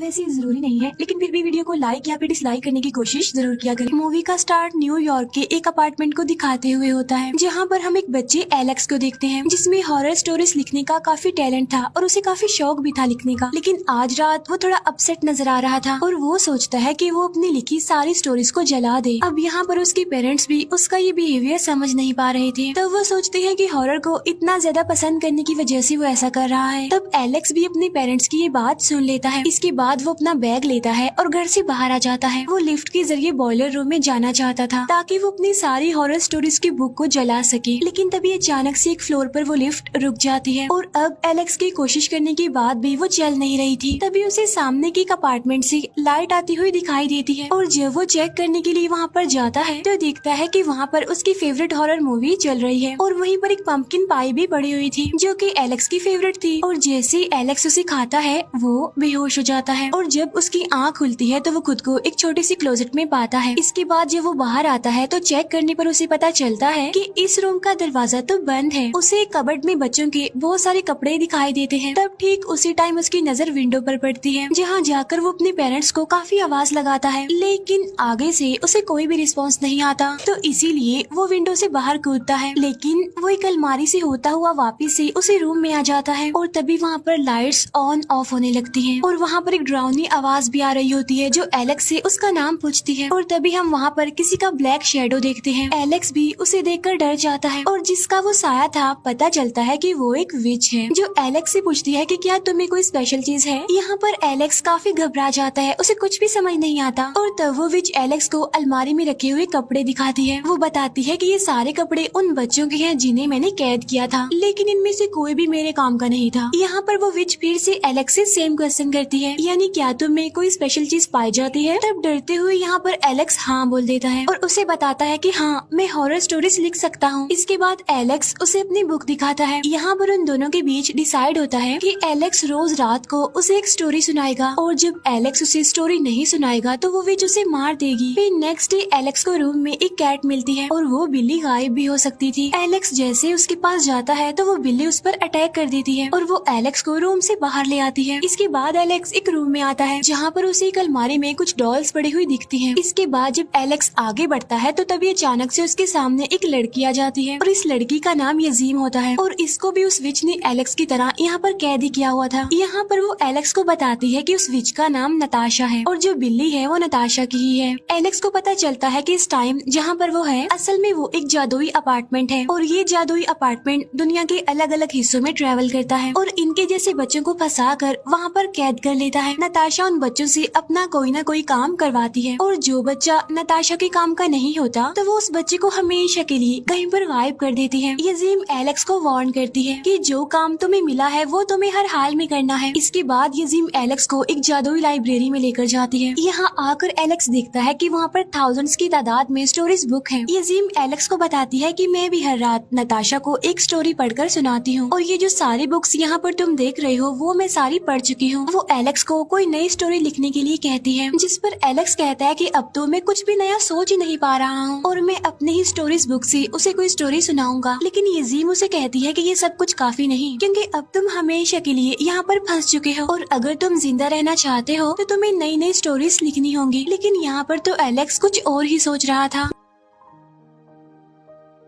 वैसे जरूरी नहीं है, लेकिन फिर भी वीडियो को लाइक या फिर डिसलाइक करने की कोशिश जरूर किया करें। मूवी का स्टार्ट न्यूयॉर्क के एक अपार्टमेंट को दिखाते हुए होता है, जहाँ पर हम एक बच्चे एलेक्स को देखते हैं, जिसमें हॉरर स्टोरीज लिखने का काफी टैलेंट था और उसे काफी शौक भी था लिखने का। लेकिन आज रात वो थोड़ा अपसेट नजर आ रहा था और वो सोचता है कि वो अपनी लिखी सारी स्टोरीज को जला दे। अब यहाँ पर उसके पेरेंट्स भी उसका ये बिहेवियर समझ नहीं पा रहे थे, तब वो सोचते हैं कि हॉरर को इतना ज्यादा पसंद करने की वजह से वो ऐसा कर रहा है। तब एलेक्स भी अपने पेरेंट्स की ये बात सुन लेता है। इसके बाद वो अपना बैग लेता है और घर से बाहर आ जाता है। वो लिफ्ट के जरिए बॉयलर रूम में जाना चाहता था ताकि वो अपनी सारी हॉरर स्टोरीज की बुक को जला सके, लेकिन तभी अचानक से एक फ्लोर पर वो लिफ्ट रुक जाती है और अब एलेक्स की कोशिश करने के बाद भी वो चल नहीं रही थी। तभी उसे सामने के एक अपार्टमेंट से लाइट आती हुई दिखाई देती है और जब वो चेक करने के लिए वहाँ पर जाता है तो देखता है कि वहाँ पर उसकी फेवरेट हॉरर मूवी चल रही है और वहीं पर एक पंपकिन पाई भी पड़ी हुई थी जो कि एलेक्स की फेवरेट थी। और जैसे एलेक्स उसे खाता है वो बेहोश हो जाता है और जब उसकी आँख खुलती है तो वो खुद को एक छोटी सी क्लोजेट में पाता है। इसके बाद जब वो बाहर आता है तो चेक करने पर उसे पता चलता है कि इस रूम का दरवाजा तो बंद है। उसे एक कबर्ड में बच्चों के बहुत सारे कपड़े दिखाई देते हैं। तब ठीक उसी टाइम उसकी नजर विंडो पर पड़ती है, जहाँ जाकर वो अपने पेरेंट्स को काफी आवाज लगाता है, लेकिन आगे से उसे कोई भी रिस्पॉन्स नहीं आता। तो इसीलिए वो विंडो से बाहर कूदता है, लेकिन वो एक अलमारी से होता हुआ वापिस से उसी रूम में आ जाता है और तभी वहाँ पर लाइट्स ऑन ऑफ होने लगती हैं और वहाँ पर एक डरावनी आवाज भी आ रही होती है जो एलेक्स से उसका नाम पूछती है। और तभी हम वहाँ पर किसी का ब्लैक शेडो देखते हैं। एलेक्स भी उसे देखकर डर जाता है और जिसका वो साया था पता चलता है कि वो एक विच है, जो एलेक्स से पूछती है कि क्या तुम्हें कोई स्पेशल चीज है। यहाँ पर एलेक्स काफी घबरा जाता है, उसे कुछ भी समझ नहीं आता और तब वो विच एलेक्स को अलमारी में रखे हुए कपड़े दिखाती है। वो बताती है कि ये सारे कपड़े उन बच्चों के हैं जिन्हें मैंने कैद किया था, लेकिन इनमें से कोई भी मेरे काम का नहीं था। यहाँ पर वो विच फिर से एलेक्स से सेम क्वेश्चन करती है, यानी क्या तुम्हें कोई स्पेशल चीज पाई जाती है। तब डरते हुए यहाँ पर एलेक्स हाँ बोल देता है और उसे बताता है कि हाँ मैं हॉरर स्टोरीज लिख सकता हूँ। इसके बाद एलेक्स उसे अपनी बुक दिखाता है। यहाँ पर उन दोनों के बीच डिसाइड होता है कि एलेक्स रोज रात को उसे एक स्टोरी सुनाएगा और जब एलेक्स उसे स्टोरी नहीं सुनाएगा तो वो विच उसे मार देगी। फिर नेक्स्ट डे एलेक्स को रूम में एक कैट मिलती है और वो बिल्ली गायब भी हो सकती थी। एलेक्स जैसे उसके पास जाता है तो वो बिल्ली उस पर अटैक कर देती है और वो एलेक्स को रूम से बाहर ले आती है। इसके बाद एलेक्स एक रूम में आता है जहाँ पर उसे एक अलमारी में कुछ डॉल्स पड़ी हुई दिखती हैं। इसके बाद जब एलेक्स आगे बढ़ता है तो तभी अचानक से उसके सामने एक लड़की आ जाती है और इस लड़की का नाम यजीम होता है और इसको भी उस विच ने एलेक्स की तरह यहाँ पर कैद ही किया हुआ था। यहाँ पर वो एलेक्स को बताती है कि उस विच का नाम नताशा है और जो बिल्ली है वो नताशा की ही है। एलेक्स को पता चलता है कि इस टाइम जहाँ पर वो है असल में वो एक जादुई अपार्टमेंट है और ये जादुई अपार्टमेंट दुनिया के अलग अलग हिस्सों में ट्रेवल करता है और इनके जैसे बच्चों को फंसा कर वहाँ पर कैद कर लेता है। नताशा उन बच्चों से अपना कोई ना कोई काम करवाती है और जो बच्चा नताशा के काम का नहीं होता तो वो उस बच्चे को हमेशा के लिए कहीं पर गायब कर देती है। यजीम एलेक्स को वार्न करती है कि जो काम तुम्हें मिला है वो तुम्हें हर हाल में करना है। इसके बाद यजीम एलेक्स को एक जादुई लाइब्रेरी में लेकर जाती है। यहाँ आकर एलेक्स देखता है कि वहाँ पर थाउजेंड्स की तादाद में स्टोरीज बुक है। यजीम एलेक्स को बताती है कि मैं भी हर रात नताशा को एक स्टोरी पढ़कर सुनाती हूँ और ये जो सारी बुक्स यहाँ पर तुम देख रहे हो वो मैं सारी पढ़ चुकी हूँ। वो एलेक्स को कोई नई स्टोरी लिखने के लिए कहती है, जिस पर एलेक्स कहता है कि अब तो मैं कुछ भी नया सोच ही नहीं पा रहा हूँ और मैं अपने ही स्टोरीज बुक से उसे कोई स्टोरी सुनाऊंगा। लेकिन यजीम उसे कहती है कि ये सब कुछ काफी नहीं, क्योंकि अब तुम हमेशा के लिए यहाँ पर फंस चुके हो और अगर तुम जिंदा रहना चाहते हो तो तुम्हें नई नई स्टोरीज लिखनी होंगी। लेकिन यहाँ पर तो एलेक्स कुछ और ही सोच रहा था।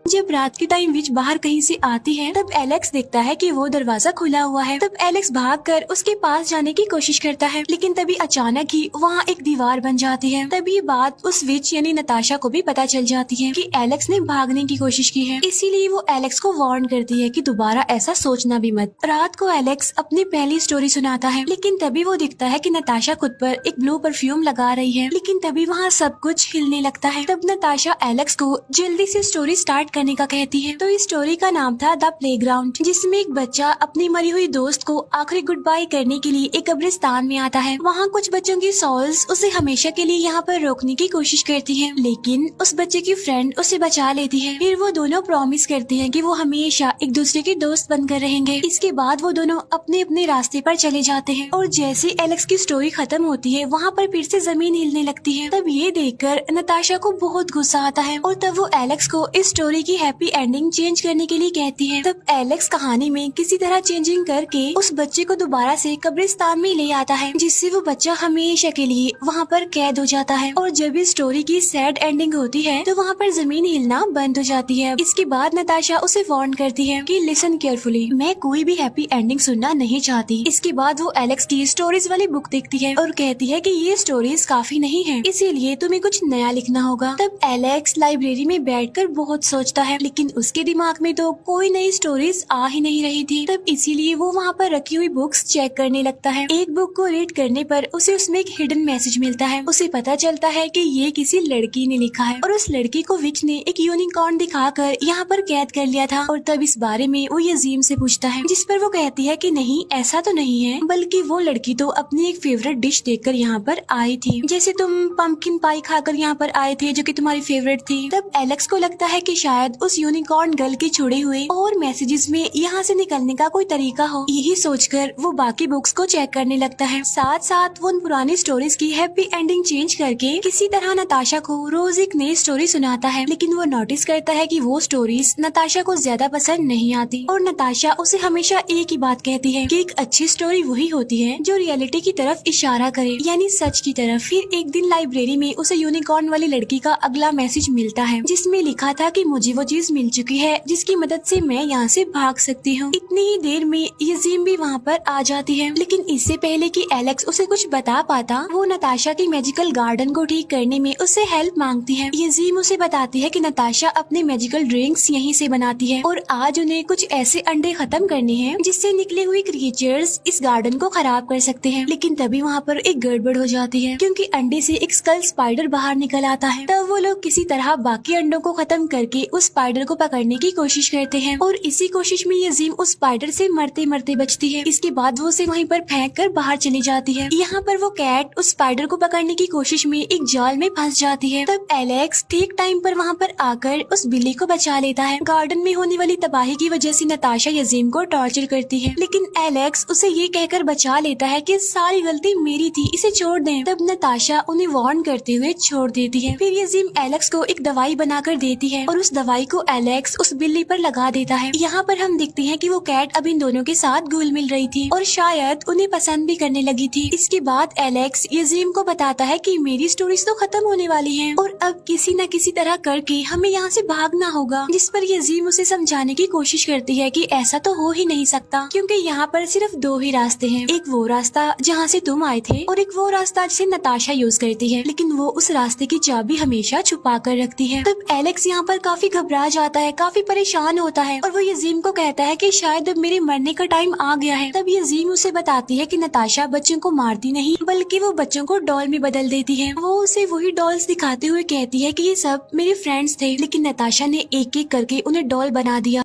जब रात के टाइम विच बाहर कहीं से आती है तब एलेक्स देखता है कि वो दरवाजा खुला हुआ है। तब एलेक्स भागकर उसके पास जाने की कोशिश करता है, लेकिन तभी अचानक ही वहाँ एक दीवार बन जाती है। तब ये बात उस विच यानी नताशा को भी पता चल जाती है कि एलेक्स ने भागने की कोशिश की है। इसीलिए वो एलेक्स को वार्न करती है कि दोबारा ऐसा सोचना भी मत। रात को एलेक्स अपनी पहली स्टोरी सुनाता है, लेकिन तभी वो दिखता है कि नताशा खुद पर एक ब्लू परफ्यूम लगा रही है। लेकिन तभी वहाँ सब कुछ हिलने लगता है। तब नताशा एलेक्स को जल्दी से स्टोरी स्टार्ट करने का कहती है। तो इस स्टोरी का नाम था द प्लेग्राउंड, जिसमें एक बच्चा अपनी मरी हुई दोस्त को आखिरी गुड बाय करने के लिए एक कब्रिस्तान में आता है। वहाँ कुछ बच्चों की सॉल्स उसे हमेशा के लिए यहाँ पर रोकने की कोशिश करती हैं, लेकिन उस बच्चे की फ्रेंड उसे बचा लेती है। फिर वो दोनों प्रॉमिस करते हैं कि वो हमेशा एक दूसरे के दोस्त बनकर रहेंगे। इसके बाद वो दोनों अपने अपने रास्ते पर चले जाते हैं और जैसे एलेक्स की स्टोरी खत्म होती है वहाँ पर फिर से जमीन हिलने लगती है। तब ये देखकर नताशा को बहुत गुस्सा आता है और तब वो एलेक्स को इस स्टोरी की हैप्पी एंडिंग चेंज करने के लिए कहती है। तब एलेक्स कहानी में किसी तरह चेंजिंग करके उस बच्चे को दोबारा से कब्रिस्तान में ले आता है, जिससे वो बच्चा हमेशा के लिए वहाँ पर कैद हो जाता है। और जब इस स्टोरी की सैड एंडिंग होती है तो वहाँ पर जमीन हिलना बंद हो जाती है। इसके बाद नताशा उसे वार्न करती है कि लिसन केयरफुली, मैं कोई भी हैप्पी एंडिंग सुनना नहीं चाहती। इसके बाद वो एलेक्स की स्टोरीज वाली बुक देखती है और कहती है कि ये स्टोरीज काफी नहीं है, इसीलिए तुम्हें कुछ नया लिखना होगा। तब एलेक्स लाइब्रेरी में बैठकर बहुत सोचता है, लेकिन उसके दिमाग में तो कोई नई स्टोरीज आ ही नहीं रही थी। तब इसीलिए वो वहाँ पर रखी हुई बुक्स चेक करने लगता है। एक बुक को रीड करने पर उसे उसमें एक हिडन मैसेज मिलता है। उसे पता चलता है कि ये किसी लड़की ने लिखा है और उस लड़की को विच ने एक यूनिकॉर्न दिखाकर यहाँ पर कैद कर लिया था। और तब इस बारे में वो यजीम से पूछता है, जिस पर वो कहती है कि नहीं, ऐसा तो नहीं है, बल्कि वो लड़की तो अपनी एक फेवरेट डिश देखकर यहाँ पर आई थी, जैसे तुम पंपकिन पाई खाकर यहाँ पर आए थे जो कि तुम्हारी फेवरेट थी। तब एलेक्स को लगता है कि शायद उस यूनिकॉर्न गर्ल के छोड़े हुए और मैसेजेस में यहाँ से निकलने का कोई तरीका हो। यही सोचकर वो बाकी बुक्स को चेक करने लगता है। साथ साथ वो उन पुरानी स्टोरीज की हैप्पी एंडिंग चेंज करके किसी तरह नताशा को रोज एक नई स्टोरी सुनाता है। लेकिन वो नोटिस करता है कि वो स्टोरीज नताशा को ज्यादा पसंद नहीं आती और नताशा उसे हमेशा एक ही बात कहती है कि एक अच्छी स्टोरी वही होती है जो रियलिटी की तरफ इशारा करे, यानी सच की तरफ। फिर एक दिन लाइब्रेरी में उसे यूनिकॉर्न वाली लड़की का अगला मैसेज मिलता है, जिसमें लिखा था कि मुझे वो चीज मिल चुकी है जिसकी मदद से मैं यहाँ से भाग सकती हूँ। इतनी ही देर में यजीम भी वहाँ पर आ जाती है, लेकिन इससे पहले कि एलेक्स उसे कुछ बता पाता, वो नताशा की मैजिकल गार्डन को ठीक करने में उससे हेल्प मांगती है। यजीम उसे बताती है कि नताशा अपने मैजिकल ड्रिंक्स यहीं से बनाती है और आज उन्हें कुछ ऐसे अंडे खत्म करने हैं जिससे निकले हुए क्रिएचर्स इस गार्डन को खराब कर सकते हैं। लेकिन तभी वहाँ पर एक गड़बड़ हो जाती है, क्योंकि अंडे से एक स्कल स्पाइडर बाहर निकल आता है। तब वो लोग किसी तरह बाकी अंडों को खत्म करके उस स्पाइडर को पकड़ने की कोशिश करते हैं और इसी कोशिश में यजीम उस स्पाइडर से मरते मरते बचती है। इसके बाद वो उसे वहीं पर फेंक कर बाहर चली जाती है। यहाँ पर वो कैट उस स्पाइडर को पकड़ने की कोशिश में एक जाल में फंस जाती है। तब एलेक्स ठीक टाइम पर वहाँ पर आकर उस बिल्ली को बचा लेता है। गार्डन में होने वाली तबाही की वजह से नताशा यजीम को टॉर्चर करती है, लेकिन एलेक्स उसे ये कहकर बचा लेता है कि सारी गलती मेरी थी, इसे छोड़ दें। तब नताशा उन्हें वार्न करते हुए छोड़ देती है। फिर यजीम एलेक्स को एक दवाई बनाकर देती है और उस दवाई को एलेक्स उस बिल्ली पर लगा देता है। यहाँ पर हम देखते हैं कि वो कैट अब इन दोनों के साथ घुल मिल रही थी और शायद उन्हें पसंद भी करने लगी थी। इसके बाद एलेक्स यजीम को बताता है कि मेरी स्टोरीज तो खत्म होने वाली हैं और अब किसी न किसी तरह करके हमें यहाँ से भागना होगा। जिस पर यजीम उसे समझाने की कोशिश करती है कि ऐसा तो हो ही नहीं सकता, क्योंकि यहाँ पर सिर्फ दो ही रास्ते हैं, एक वो रास्ता जहाँ से तुम आए थे और एक वो रास्ता जिसे नताशा यूज करती है, लेकिन वो उस रास्ते की चाबी हमेशा छुपा कर रखती है। तब एलेक्स यहाँ पर काफी घबरा जाता है, काफी परेशान होता है और वो यजीम को कहता है कि शायद अब मेरे मरने का टाइम आ गया है। तब यजीम उसे बताती है कि नताशा बच्चों को मारती नहीं, बल्कि वो बच्चों को डॉल में बदल देती है। वो उसे वही डॉल्स दिखाते हुए कहती है कि ये सब मेरे फ्रेंड्स थे, लेकिन नताशा ने एक एक करके उन्हें डॉल बना दिया।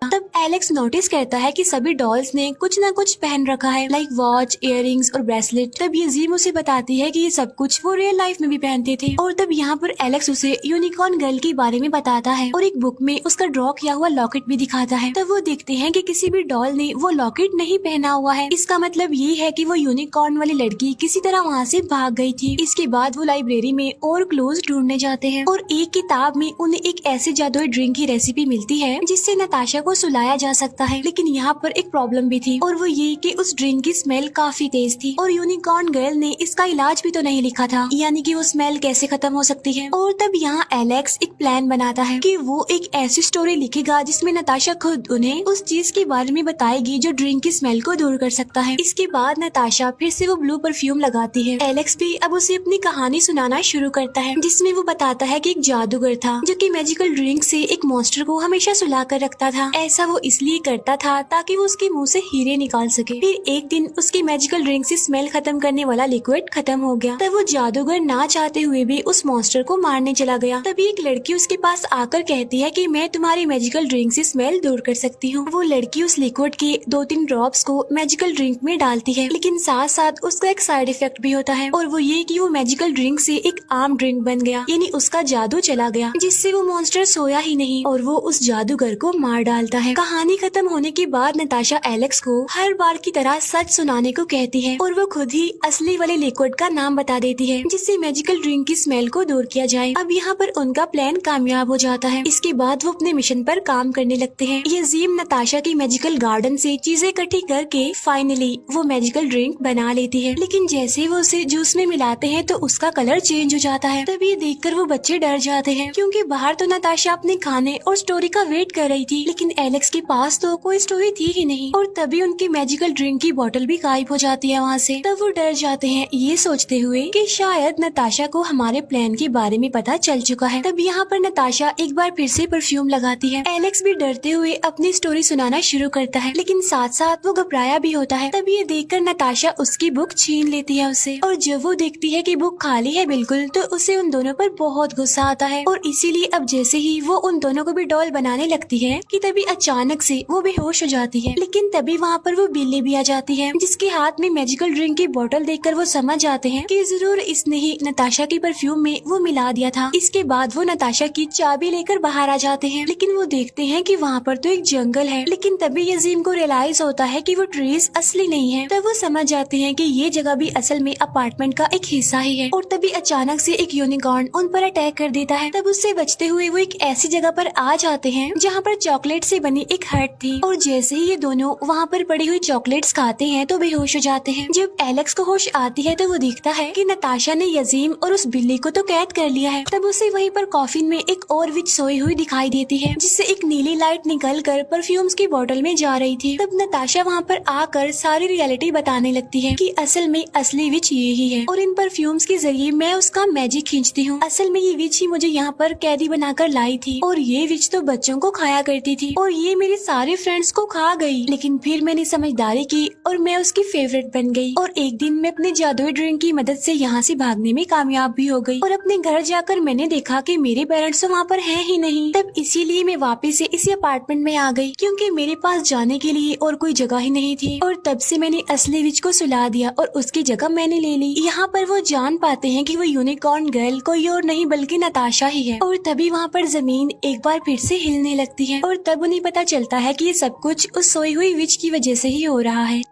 तब एलेक्स नोटिस करता है कि सभी डॉल्स ने कुछ न कुछ पहन रखा है, लाइक वॉच, इयररिंग्स और ब्रेसलेट। तब यजीम उसे बताती है कि ये सब कुछ वो रियल लाइफ में भी पहनते थे। और तब यहाँ पर एलेक्स उसे यूनिकॉर्न गर्ल के बारे में बताता है और एक बुक में उसका ड्रॉ किया हुआ लॉकेट भी दिखाता है। तब वो देखते हैं कि किसी भी डॉल ने वो लॉकेट नहीं पहना हुआ है। इसका मतलब ये है कि वो यूनिकॉर्न वाली लड़की किसी तरह वहाँ से भाग गई थी। इसके बाद वो लाइब्रेरी में और क्लूज ढूंढने जाते हैं और एक किताब में उन्हें एक ऐसे जादुई ड्रिंक की रेसिपी मिलती है जिससे नताशा को सुलाया जा सकता है। लेकिन यहाँ पर एक प्रॉब्लम भी थी और वो ये कि उस ड्रिंक की स्मेल काफी तेज थी और यूनिकॉर्न गर्ल ने इसका इलाज भी तो नहीं लिखा था, यानी कि वो स्मेल कैसे खत्म हो सकती है। और तब यहाँ एलेक्स एक प्लान बनाता है कि वो एक ऐसी स्टोरी लिखेगा जिसमें नताशा खुद उन्हें उस चीज के बारे में बताएगी जो ड्रिंक की स्मेल को दूर कर सकता है। इसके बाद नताशा फिर से वो ब्लू परफ्यूम लगाती है। एलेक्स भी अब उसे अपनी कहानी सुनाना शुरू करता है, जिसमें वो बताता है कि एक जादूगर था जो कि मैजिकल ड्रिंक से एक मॉन्स्टर को हमेशा सुला कर रखता था। ऐसा वो इसलिए करता था ताकि वो उसके मुंह से हीरे निकाल सके। फिर एक दिन उसके मैजिकल ड्रिंक से स्मेल खत्म करने वाला लिक्विड खत्म हो गया। तब वो जादूगर ना चाहते हुए भी उस मॉन्स्टर को मारने चला गया। तभी एक लड़की उसके पास आकर कहती है कि मैं तुम्हारी मैजिकल ड्रिंक से स्मेल दूर कर सकती हूँ। वो लड़की उस लिक्विड के 2-3 ड्रॉप्स को मैजिकल ड्रिंक में डालती है, लेकिन साथ साथ उसका एक साइड इफेक्ट भी होता है और वो ये कि वो मैजिकल ड्रिंक से एक आम ड्रिंक बन गया, यानी उसका जादू चला गया, जिससे वो मॉन्स्टर सोया ही नहीं और वो उस जादूगर को मार डालता है। कहानी खत्म होने के बाद नताशा एलेक्स को हर बार की तरह सच सुनाने को कहती है और वो खुद ही असली वाले लिक्विड का नाम बता देती है जिससे मैजिकल ड्रिंक की स्मेल को दूर किया जाए। अब यहाँ पर उनका प्लान कामयाब हो जाता है। इसके बाद वो अपने मिशन पर काम करने लगते हैं। यजीम नताशा की मैजिकल गार्डन से चीजें इकट्ठी करके फाइनली वो मैजिकल ड्रिंक बना लेती है, लेकिन जैसे वो उसे जूस में मिलाते हैं तो उसका कलर चेंज हो जाता है। तभी ये देखकर वो बच्चे डर जाते हैं क्योंकि बाहर तो नताशा अपने खाने और स्टोरी का वेट कर रही थी, लेकिन एलेक्स के पास तो कोई स्टोरी थी ही नहीं और तभी उनकी मैजिकल ड्रिंक की बोतल भी गायब हो जाती है वहाँ से। तब वो डर जाते हैं ये सोचते हुए कि शायद नताशा को हमारे प्लान के बारे में पता चल चुका है। तब यहाँ पर नताशा एक बार फिर से परफ्यूम लगाती है। एलेक्स भी डरते हुए अपनी स्टोरी सुनाना शुरू करता है, लेकिन साथ साथ वो घबराया भी होता है। तब ये देखकर नताशा उसकी बुक छीन लेती है उससे और जब वो देखती है कि बुक खाली है बिल्कुल तो उसे उन दोनों पर बहुत गुस्सा आता है और इसीलिए अब जैसे ही वो उन दोनों को भी डॉल बनाने लगती है कि तभी अचानक से वो बेहोश हो जाती है। लेकिन तभी वहाँ पर वो बिल्ली भी आ जाती है जिसके हाथ में मैजिकल ड्रिंक की बोतल देखकर वो समझ जाते हैं कि जरूर इसने ही नताशा की परफ्यूम में वो मिला दिया था। इसके बाद वो नताशा की चाबी लेकर बाहर आ जाते हैं, लेकिन वो देखते हैं कि वहाँ पर तो एक जंगल है। लेकिन तभी यजीम को रियलाइज होता है कि वो ट्रीज असली नहीं है। तब वो समझ जाते हैं कि ये जगह भी असल में अपार्टमेंट का एक हिस्सा ही है और तभी अचानक से एक यूनिकॉर्न उन पर अटैक कर देता है। तब उससे बचते हुए वो एक ऐसी जगह पर आ जाते हैं जहाँ पर चॉकलेट से बनी एक हट थी और जैसे ही ये दोनों वहाँ पर पड़ी हुई चॉकलेट्स खाते हैं तो बेहोश हो जाते हैं। जब एलेक्स को होश आती है तो वो देखता है कि नताशा ने यजीम और उस बिल्ली को तो कैद कर लिया है। तब उसे वहीं पर कॉफिन में एक और विच सोई हुई दिखाई देती है जिससे एक नीली लाइट निकल कर परफ्यूम्स की बोतल में जा रही थी। तब नताशा वहाँ पर आकर सारी रियलिटी बताने लगती है कि असल में असली विच ये ही है और इन परफ्यूम्स के जरिए मैं उसका मैजिक खींचती हूँ। असल में ये विच ही मुझे यहाँ पर कैदी बनाकर लाई थी और ये विच तो बच्चों को खाया करती थी और ये मेरे सारे फ्रेंड्स को खा गई, लेकिन फिर मैंने समझदारी की और मैं उसकी फेवरेट बन गई और एक दिन मैं अपने जादुई ड्रिंक की मदद से यहाँ से भागने में कामयाब भी हो गई और अपने घर जाकर मैंने देखा कि मेरे पेरेंट्स तो वहाँ पर हैं ही नहीं। तब इसीलिए मैं वापस से इसी अपार्टमेंट में आ गई क्योंकि मेरे पास जाने के लिए और कोई जगह ही नहीं थी और तब से मैंने असली विच को सुला दिया और उसकी जगह मैंने ले ली। यहाँ पर वो जान पाते हैं कि वो यूनिकॉर्न गर्ल कोई और नहीं बल्कि नताशा ही है और तभी वहाँ पर जमीन एक बार फिर से हिलने लगती है और तब उन्हें पता चलता है कि ये सब कुछ उस सोई हुई विच की वजह से ही हो रहा है।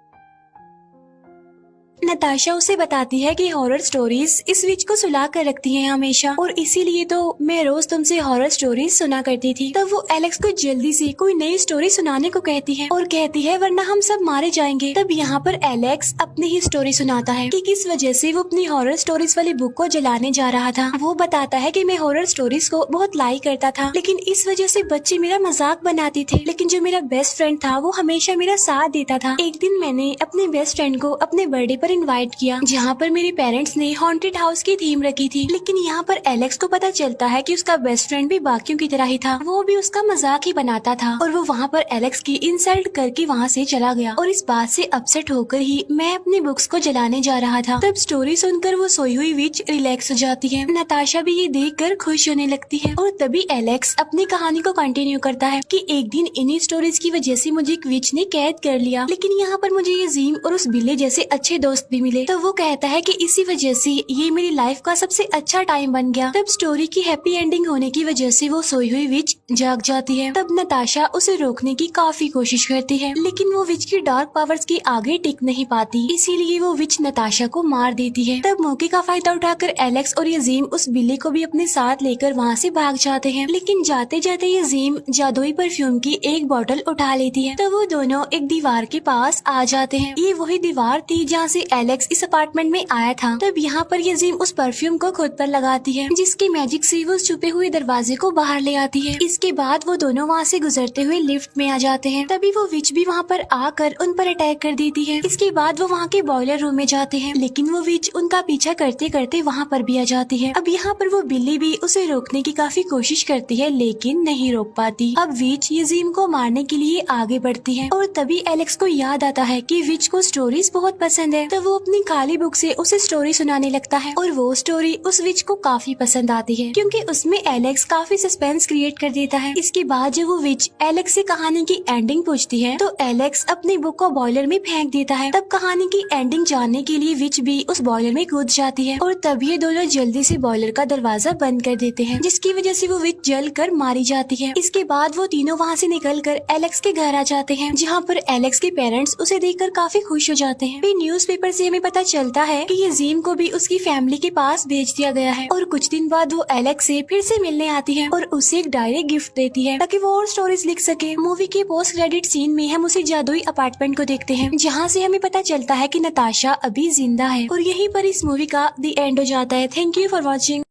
नताशा उसे बताती है कि हॉरर स्टोरीज इस विच को सुला कर रखती हैं हमेशा और इसीलिए तो मैं रोज तुमसे हॉरर स्टोरीज सुना करती थी। तब वो एलेक्स को जल्दी से कोई नई स्टोरी सुनाने को कहती है और कहती है वरना हम सब मारे जाएंगे। तब यहाँ पर एलेक्स अपनी ही स्टोरी सुनाता है कि किस वजह से वो अपनी हॉरर स्टोरीज वाली बुक को जलाने जा रहा था। वो बताता है कि मैं हॉरर स्टोरीज को बहुत लाइक करता था, लेकिन इस वजह से बच्चे मेरा मजाक बनाते थे, लेकिन जो मेरा बेस्ट फ्रेंड था वो हमेशा मेरा साथ देता था। एक दिन मैंने अपने बेस्ट फ्रेंड को अपने बर्थडे पर इनवाइट किया जहाँ पर मेरे पेरेंट्स ने हॉन्टेड हाउस की थीम रखी थी, लेकिन यहाँ पर एलेक्स को पता चलता है कि उसका बेस्ट फ्रेंड भी बाकियों की तरह ही था, वो भी उसका मजाक ही बनाता था और वो वहाँ पर एलेक्स की इंसल्ट करके वहाँ से चला गया और इस बात से अपसेट होकर ही मैं अपनी बुक्स को जलाने जा रहा था। तब स्टोरी सुनकर वो सोई हुई विच रिलैक्स हो जाती है। नताशा भी ये देखकर खुश होने लगती है और तभी एलेक्स अपनी कहानी को कंटिन्यू करता है कि एक दिन इन्हीं स्टोरीज की वजह से मुझे एक विच ने कैद कर लिया, लेकिन यहाँ पर मुझे यजीम और उस बिल्ली जैसे अच्छे दोस्त भी मिले। तो वो कहता है कि इसी वजह से ये मेरी लाइफ का सबसे अच्छा टाइम बन गया। तब स्टोरी की हैप्पी एंडिंग होने की वजह से वो सोई हुई विच जाग जाती है। तब नताशा उसे रोकने की काफी कोशिश करती है, लेकिन वो विच की डार्क पावर्स के आगे टिक नहीं पाती, इसीलिए वो विच नताशा को मार देती है। तब मौके का फायदा उठाकर एलेक्स और यजीम उस बिल्ली को भी अपने साथ लेकर वहाँ से भाग जाते हैं, लेकिन जाते जाते यजीम जादुई परफ्यूम की एक बोतल उठा लेती है। तब वो दोनों एक दीवार के पास आ जाते हैं। ये वही दीवार थी जहाँ से एलेक्स इस अपार्टमेंट में आया था। तब यहाँ पर यजीम उस परफ्यूम को खुद पर लगाती है, जिसके मैजिक से वो छुपे हुए दरवाजे को बाहर ले आती है। इसके बाद वो दोनों वहाँ से गुजरते हुए लिफ्ट में आ जाते हैं। तभी वो विच भी वहाँ पर आकर उन पर अटैक कर देती है। इसके बाद वो वहाँ के बॉयलर रूम में जाते हैं, लेकिन वो विच उनका पीछा करते करते वहाँ पर भी आ जाती है। अब यहाँ पर वो बिल्ली भी उसे रोकने की काफी कोशिश करती है, लेकिन नहीं रोक पाती। अब विच यजीम को मारने के लिए आगे बढ़ती है और तभी एलेक्स को याद आता है कि विच को स्टोरीज बहुत पसंद है। तो वो अपनी खाली बुक से उसे स्टोरी सुनाने लगता है और वो स्टोरी उस विच को काफी पसंद आती है क्योंकि उसमें एलेक्स काफी सस्पेंस क्रिएट कर देता है। इसके बाद जब वो विच एलेक्स से कहानी की एंडिंग पूछती है तो एलेक्स अपनी बुक को बॉयलर में फेंक देता है। तब कहानी की एंडिंग जानने के लिए विच भी उस बॉयलर में कूद जाती है और तब ये दोनों जल्दी से बॉयलर का दरवाजा बंद कर देते हैं, जिसकी वजह से वो विच जल कर मारी जाती है। इसके बाद वो तीनों वहाँ से निकलकर एलेक्स के घर आ जाते हैं, जहाँ पर एलेक्स के पेरेंट्स उसे देखकर काफी खुश हो जाते हैं। फिर न्यूज़पेपर से हमें पता चलता है कि ये जीम को भी उसकी फैमिली के पास भेज दिया गया है और कुछ दिन बाद वो एलेक्स से फिर से मिलने आती है और उसे एक डायरी गिफ्ट देती है ताकि वो और स्टोरीज लिख सके। मूवी के पोस्ट क्रेडिट सीन में हम उसी जादुई अपार्टमेंट को देखते हैं, जहाँ से हमें पता चलता है कि नताशा अभी जिंदा है और यहीं पर इस मूवी का द एंड हो जाता है। Thank you for watching.